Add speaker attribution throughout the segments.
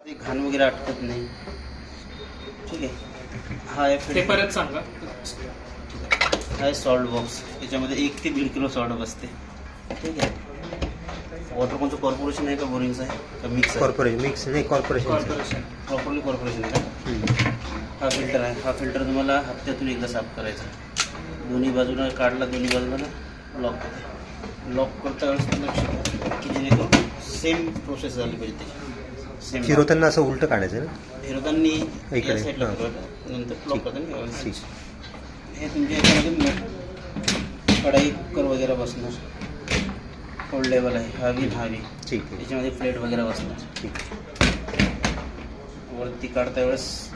Speaker 1: ते घाण वगैरे अटकत नाही. ठीक आहे. हा आहे
Speaker 2: ते परत सांगा.
Speaker 1: हा आहे सॉल्ट बॉक्स. याच्यामध्ये 1 ते 1.5 किलो सॉल्ट बसते. ठीक आहे. वॉटर कोणचं कॉर्पोरेशन आहे का बोरिंगचं आहे का मिक्स आहे?
Speaker 3: कॉर्पोरेशन मिक्स नाही, कॉर्पोरेशन.
Speaker 1: प्रॉपरली कॉर्पोरेशन आहे का? हा फिल्टर आहे. हा फिल्टर तुम्हाला हप्त्यातून एकदा साफ करायचा. दोन्ही बाजूला काढला, दोन्ही बाजूला लॉक होते. लॉक करता वेळेस लक्ष ठेवा की जेणेकरून सेम प्रोसेस झाली पाहिजे त्याची. सेम
Speaker 3: फिरवताना असं उलटं काढायचं ना.
Speaker 1: फिरवताना
Speaker 3: इकडे,
Speaker 1: या साईडला
Speaker 3: हां.
Speaker 1: फिरवायचं, नंतर लॉक करताना
Speaker 3: ठीक.
Speaker 1: हे तुमच्या याच्यामध्ये कढाई कुकर वगैरे बसणार. फोल्डेबल आहे. हवी
Speaker 3: ठीक आहे.
Speaker 1: याच्यामध्ये प्लेट वगैरे बसणार.
Speaker 3: ठीक.
Speaker 1: वरती काढता वेळेस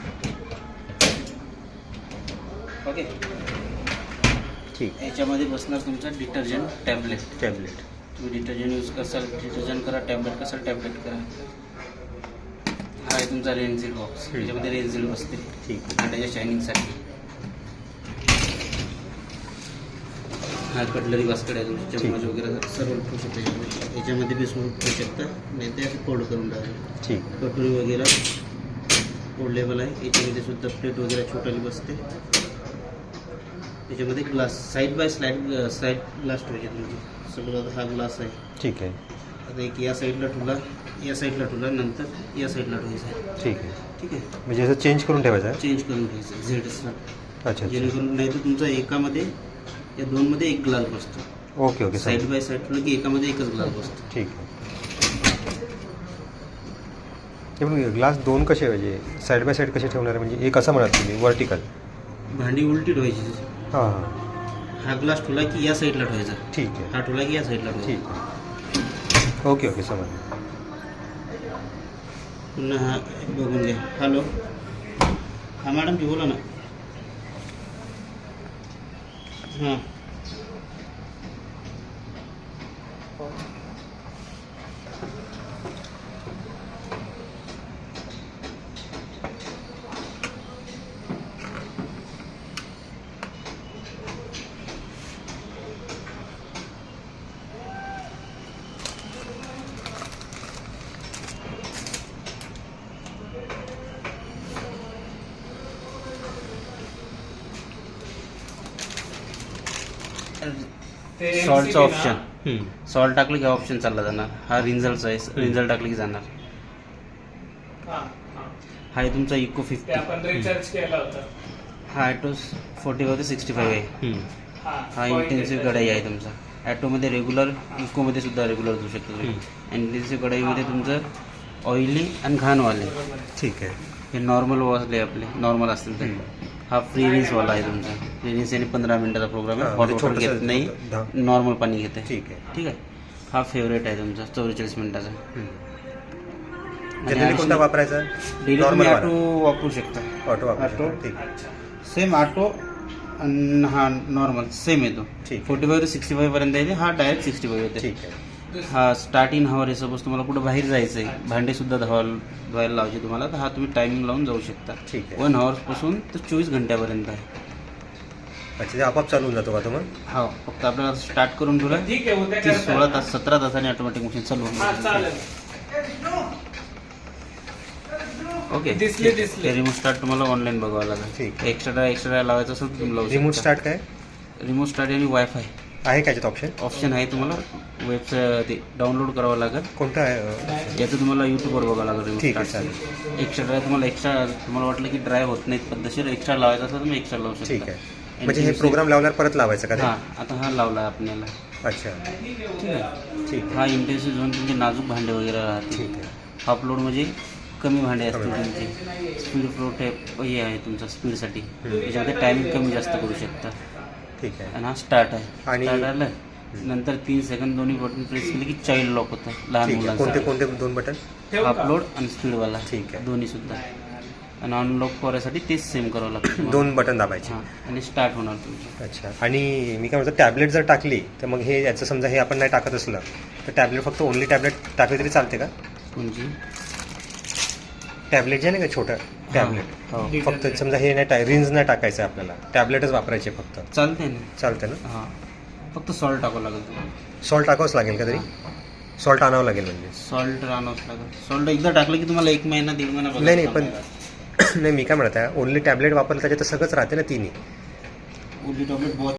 Speaker 1: ओके.
Speaker 3: ठीक.
Speaker 1: याच्यामध्ये बसणार तुमचा डिटर्जंट टॅबलेट. तुम्ही डिटर्जंट यूज कराल डिटर्जंट करा, टॅबलेट कराल टॅबलेट करा. हा आहे तुमचा रेन्झिल बॉक्स. याच्यामध्ये रेन्झिल बसते.
Speaker 3: ठीक.
Speaker 1: भांड्याच्या शायनिंगसाठी. हा कटलरी बास्केट आहे तुमची. चम्मच वगैरे सर्व ठेवू शकता. याच्यामध्ये बी सोड ठेवू शकता, नाही ते असं फोल्ड करून टाका.
Speaker 3: ठीक.
Speaker 1: कटोरी वगैरे फोल्डेबल आहे. याच्यामध्ये सुद्धा प्लेट वगैरे छोटाली बसते. याच्यामध्ये glass side by side glass ठेवायचे तुमचे. सगळं हा ग्लास आहे.
Speaker 3: ठीक आहे.
Speaker 1: आता एक या साईडला ठेवला, या साईडला ठेवला, नंतर या साईडला ठेवायचा आहे.
Speaker 3: ठीक आहे.
Speaker 1: ठीक आहे.
Speaker 3: म्हणजे असं चेंज करून ठेवायचं आहे.
Speaker 1: चेंज करून घ्यायचं झेडचा.
Speaker 3: अच्छा.
Speaker 1: जेणेकरून नाही तर तुमचा एकामध्ये या दोनमध्ये एक ग्लास बसतो.
Speaker 3: ओके.
Speaker 1: साईड बाय साईड ठेवलं की एकामध्ये एकच ग्लास बसतो.
Speaker 3: ठीक आहे. ते पण ग्लास 2 कसे म्हणजे साईड बाय साईड कसे ठेवणार आहे? म्हणजे एक असं म्हणत तुम्ही वर्टिकल.
Speaker 1: भांडी उलटी ठेवायची.
Speaker 3: हां.
Speaker 1: हा ग्लास ठेवला की या साईडला ठेवायचा.
Speaker 3: ठीक आहे.
Speaker 1: हा ठेवला की या साईडला ठेवायचा.
Speaker 3: ठीक आहे. ओके समजलं.
Speaker 1: पुन्हा हा बघून घ्या. हॅलो, हा मॅडम जी बोला ना. हां. सॉल्टचं ऑप्शन. सॉल्ट टाकलं की ऑप्शन चालला जाणार. हा रिंझलचा आहे. रिंझल टाकलं की जाणार. हा आहे तुमचा इको 50.
Speaker 2: आपण रिचार्ज केला होता.
Speaker 1: हा ॲटो 45 ते 65 आहे. हा इंटेन्सिव्ह कढाई आहे तुमचा. ॲटोमध्ये रेग्युलर, इकोमध्ये सुद्धा रेग्युलर देऊ शकतो तुम्ही. इंटेन्सिव्ह कढाईमध्ये तुमचं ऑइली आणि घाणवाले.
Speaker 3: ठीक आहे.
Speaker 1: हे नॉर्मल वाले आपले नॉर्मल असतील तर. हा फ्री रिन्सवाला आहे तुमचा. फ्री रिन्स आणि 15 मिनिटाचा प्रोग्राम आहे. हॉट वॉटर घेत नाही, नॉर्मल पाणी घेते.
Speaker 3: ठीक आहे.
Speaker 1: ठीक आहे. हा फेवरेट आहे तुमचा 44 मिनिटाचा.
Speaker 3: जनरली कोणता वापरायचा?
Speaker 1: डेली तुम्ही ऑटो वापरू शकता.
Speaker 3: ऑटो वापरायचा.
Speaker 1: ऑटो.
Speaker 3: ठीक.
Speaker 1: सेम ऑटो आणि हा नॉर्मल सेम येतो.
Speaker 3: ठीक.
Speaker 1: 45 ते 65 पर्यंत येते. हा डायरेक्ट 65 येते.
Speaker 3: ठीक आहे.
Speaker 1: हा स्टार्ट इन हवर आहे. सपोज तुम्हाला कुठं बाहेर जायचं आहे, भांडे सुद्धा धुवायला लावायचे तुम्हाला, तर हा तुम्ही टायमिंग लावून जाऊ शकता.
Speaker 3: ठीक आहे.
Speaker 1: 1 आवर्सपासून तर 24 घंट्यापर्यंत आहे.
Speaker 3: अच्छा, ते आपोआप चालू होऊन जातो का तो मग?
Speaker 1: हा, फक्त आपल्याला स्टार्ट करून ठेवलं
Speaker 2: ठीक आहे. उद्या
Speaker 1: की
Speaker 2: करता.
Speaker 1: 16 तास 17 तासाने ऑटोमॅटिक मशीन चालू होऊन
Speaker 2: हा
Speaker 1: जाते.
Speaker 2: चालेल.
Speaker 1: ओके.
Speaker 2: दिसले.
Speaker 1: रिमोट स्टार्ट तुम्हाला ऑनलाईन बघावं लागेल.
Speaker 3: ठीक.
Speaker 1: एक्स्ट्रा लावायचं असेल तर तुम्ही लावू
Speaker 3: रिमोट
Speaker 1: शकता.
Speaker 3: स्टार्ट काय
Speaker 1: रिमोट स्टार्ट आणि वायफाय
Speaker 3: आहे का याच्यात ऑप्शन?
Speaker 1: ऑप्शन आहे. तुम्हाला वेबचं ते डाउनलोड करावं लागेल.
Speaker 3: कोणता आहे?
Speaker 1: याचं तुम्हाला यूट्यूबवर बघावं लागेल. रिमोट
Speaker 3: ठीक आहे,
Speaker 1: स्टार्ट तुम्हाला वाटलं की ड्राय होत नाहीत पद्धतशीर एक्स्ट्रा लावायचं असेल तर तुम्ही एक्स्ट्रा लावू शकता.
Speaker 3: ठीक आहे. म्हणजे हे प्रोग्राम लावल्यावर परत लावायचं का ते?
Speaker 1: हां, आता हा लावला आपल्याला.
Speaker 3: अच्छा.
Speaker 1: ठीक आहे.
Speaker 3: ठीक.
Speaker 1: हा इंटेन्सिव्ह झोन तुमचे नाजूक भांडे वगैरे राहते.
Speaker 3: ठीक आहे.
Speaker 1: हाफ लोड म्हणजे कमी भांडे असतील तुमचे. स्पीड फ्लो टाईप हे आहे तुमचा स्पीडसाठी. त्याच्यामध्ये टायमिंग कमी जास्त करू शकता.
Speaker 3: ठीक आहे.
Speaker 1: आणि हा स्टार्ट आहे.
Speaker 3: आणि-
Speaker 1: स्टार्ट आलं नंतर 3 सेकंद दोन्ही बटन प्रेस केले की चाइल्ड लॉक होतं लहान
Speaker 3: ठीक आहे.
Speaker 1: मुलांसाठी.
Speaker 3: कोणते 2 बटन?
Speaker 1: अपलोड आणि स्पीडवाला.
Speaker 3: ठीक आहे.
Speaker 1: दोन्ही सुद्धा. आणि अनलॉक करायसाठी तेच सेम करावं लागतं.
Speaker 3: 2 बटन दाबायचे.
Speaker 1: हां, आणि स्टार्ट होणार तुमचं.
Speaker 3: अच्छा. आणि मी काय म्हणतो, टॅबलेट जर टाकली तर मग हे याचं समजा हे आपण नाही टाकत असलं तर टॅबलेट फक्त ओनली टॅबलेट टाकली तरी चालते का?
Speaker 1: म्हणजे
Speaker 3: टॅबलेट जे आहे ना का छोटं टॅबलेट,
Speaker 1: हो,
Speaker 3: फक्त समजा हे नाही रिन्स नाही टाकायचं आपल्याला, टॅबलेटच वापरायचे फक्त,
Speaker 1: चालते ना.
Speaker 3: चालतं ना?
Speaker 1: हां, फक्त सॉल्ट टाकावं लागेल तुम्हाला.
Speaker 3: सॉल्ट टाकावंच लागेल का तरी? सॉल्ट आणावं लागेल म्हणजे.
Speaker 1: सॉल्ट राहणंच लागेल. सॉल्ट एकदा टाकलं की तुम्हाला 1 महिना 1.5 महिना बघा.
Speaker 3: नाही पण नाही मी काय म्हणत आहे ओनली टॅबलेट वापरलं त्याच्यात तर सगळंच राहते ना तिन्ही.
Speaker 1: ओनली टॅबलेट बहुत